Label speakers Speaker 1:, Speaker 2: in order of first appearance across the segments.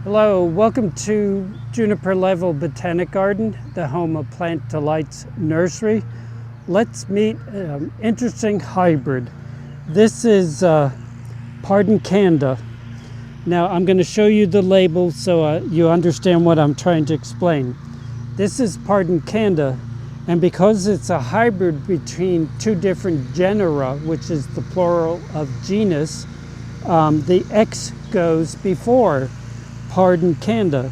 Speaker 1: Hello, welcome to Juniper Level Botanic Garden, the home of Plant Delights Nursery. Let's meet an interesting hybrid. This is Pardancanda. Now I'm going to show you the label so you understand what I'm trying to explain. This is Pardancanda, and because it's a hybrid between two different genera, which is the plural of genus, the X goes before Pardancanda.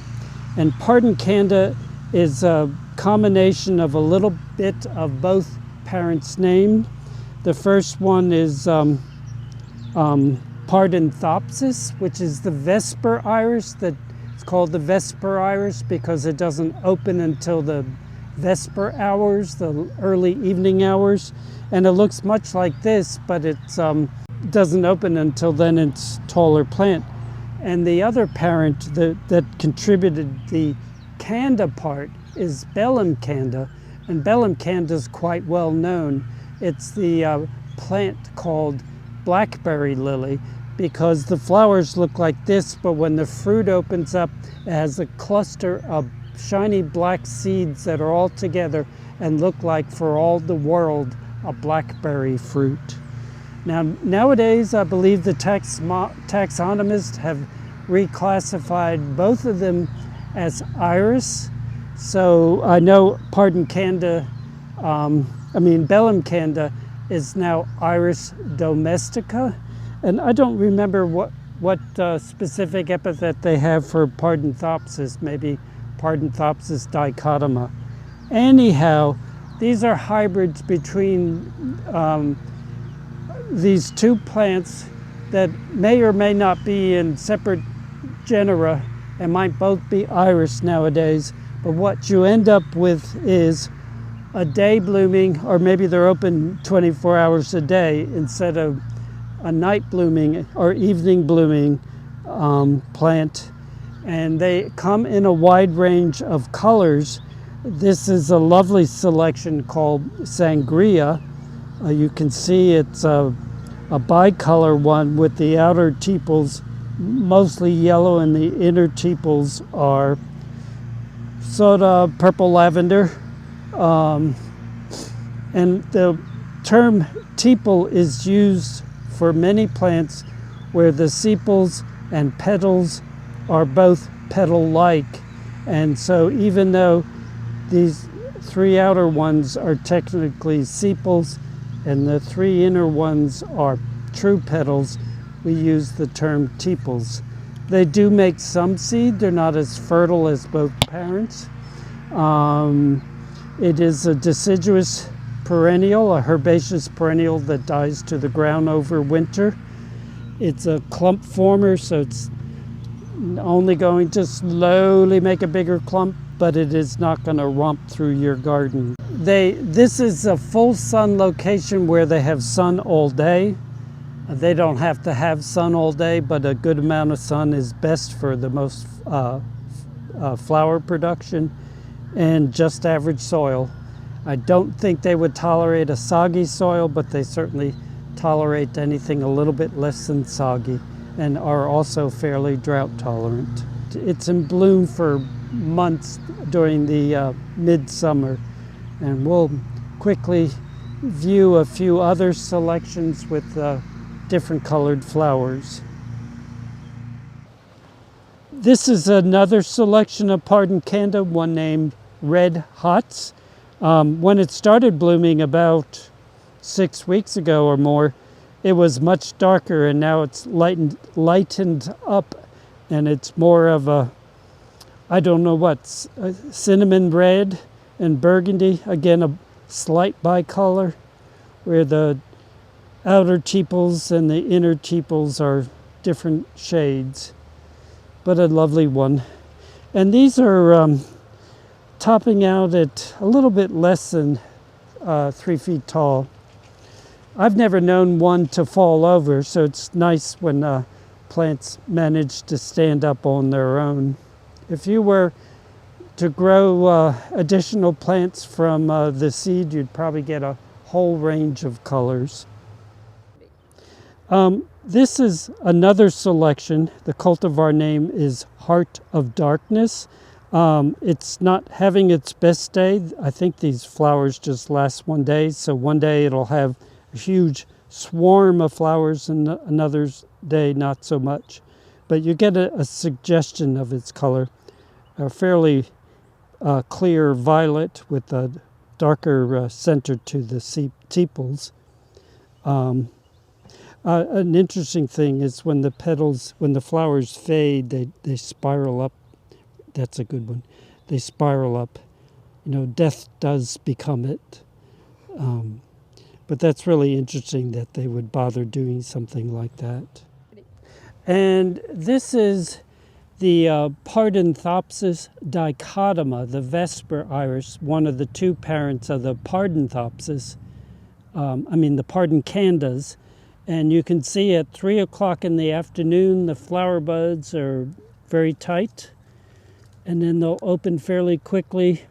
Speaker 1: And Pardancanda is a combination of a little bit of both parents' name. The first one is Pardanthopsis, which is the Vesper iris. It's called the Vesper iris because it doesn't open until the Vesper hours, the early evening hours. And it looks much like this, but it doesn't open until then. It's a taller plant. And the other parent that contributed the Canda part is Belamcanda, and Belamcanda is quite well known. It's the plant called Blackberry lily because the flowers look like this, but when the fruit opens up, it has a cluster of shiny black seeds that are all together and look like, for all the world, a blackberry fruit. Now, nowadays, I believe the taxonomists have reclassified both of them as iris. So I know Belamcanda is now Iris domestica. And I don't remember what specific epithet they have for Pardanthopsis, maybe Pardanthopsis dichotoma. Anyhow, these are hybrids between these two plants that may or may not be in separate genera and might both be iris nowadays. But what you end up with is a day blooming, or maybe they're open 24 hours a day instead of a night blooming or evening blooming plant. And they come in a wide range of colors. This is a lovely selection called Sangria. You can see it's a bicolor one with the outer tepals mostly yellow and the inner tepals are sort of purple lavender. And the term tepal is used for many plants where the sepals and petals are both petal-like. And so even though these three outer ones are technically sepals and the three inner ones are true petals, we use the term tepals. They do make some seed. They're not as fertile as both parents. It is a deciduous perennial, a herbaceous perennial that dies to the ground over winter. It's a clump former, so it's only going to slowly make a bigger clump, but it is not going to romp through your garden. This is a full sun location where they have sun all day. They don't have to have sun all day, but a good amount of sun is best for the most flower production, and just average soil. I don't think they would tolerate a soggy soil, but they certainly tolerate anything a little bit less than soggy and are also fairly drought tolerant. It's in bloom for months during the midsummer, and we'll quickly view a few other selections with different colored flowers. This is another selection of Pardancanda, one named Red Hots. When it started blooming about 6 weeks ago or more, it was much darker, and now it's lightened up, and it's more of a, I don't know what, cinnamon red and burgundy. Again, a slight bicolor, where the outer tepals and the inner tepals are different shades, but a lovely one. And these are topping out at a little bit less than 3 feet tall. I've never known one to fall over, so it's nice when plants manage to stand up on their own. If you were to grow additional plants from the seed, you'd probably get a whole range of colors. This is another selection. The cultivar name is Heart of Darkness. It's not having its best day. I think these flowers just last one day. So one day it'll have a huge swarm of flowers and another day not so much. But you get a suggestion of its color. A fairly clear violet with a darker center to the sepals. An interesting thing is when the flowers fade, they spiral up. That's a good one. They spiral up. You know, death does become it. But that's really interesting that they would bother doing something like that. And this is the Pardanthopsis dichotoma, the Vesper iris, one of the two parents of the Pardanthopsis, the Pardancandas. And you can see at 3 o'clock in the afternoon, the flower buds are very tight. And then they'll open fairly quickly.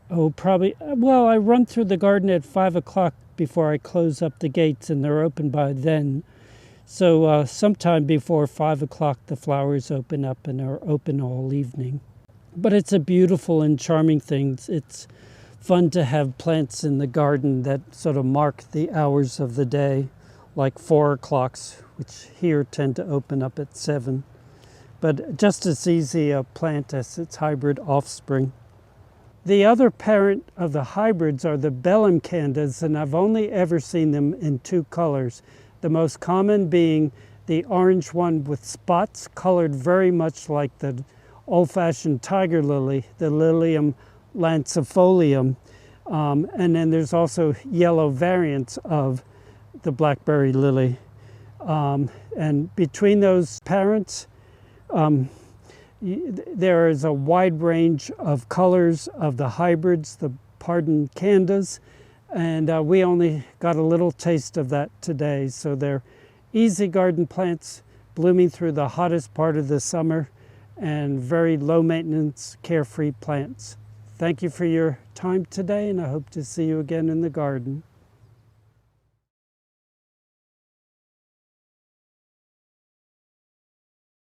Speaker 1: I run through the garden at 5 o'clock before I close up the gates, and they're open by then. So sometime before 5 o'clock, the flowers open up and are open all evening. But it's a beautiful and charming thing. It's fun to have plants in the garden that sort of mark the hours of the day, like 4 o'clocks, which here tend to open up at 7. But just as easy a plant as its hybrid offspring. The other parent of the hybrids are the Belamcandas, and I've only ever seen them in 2 colors. The most common being the orange one with spots colored very much like the old-fashioned tiger lily, the Lilium lancifolium. And then there's also yellow variants of the Blackberry lily. And between those parents, there is a wide range of colors of the hybrids, the Pardancandas, and we only got a little taste of that today. So they're easy garden plants blooming through the hottest part of the summer and very low maintenance, carefree plants. Thank you for your time today, and I hope to see you again in the garden.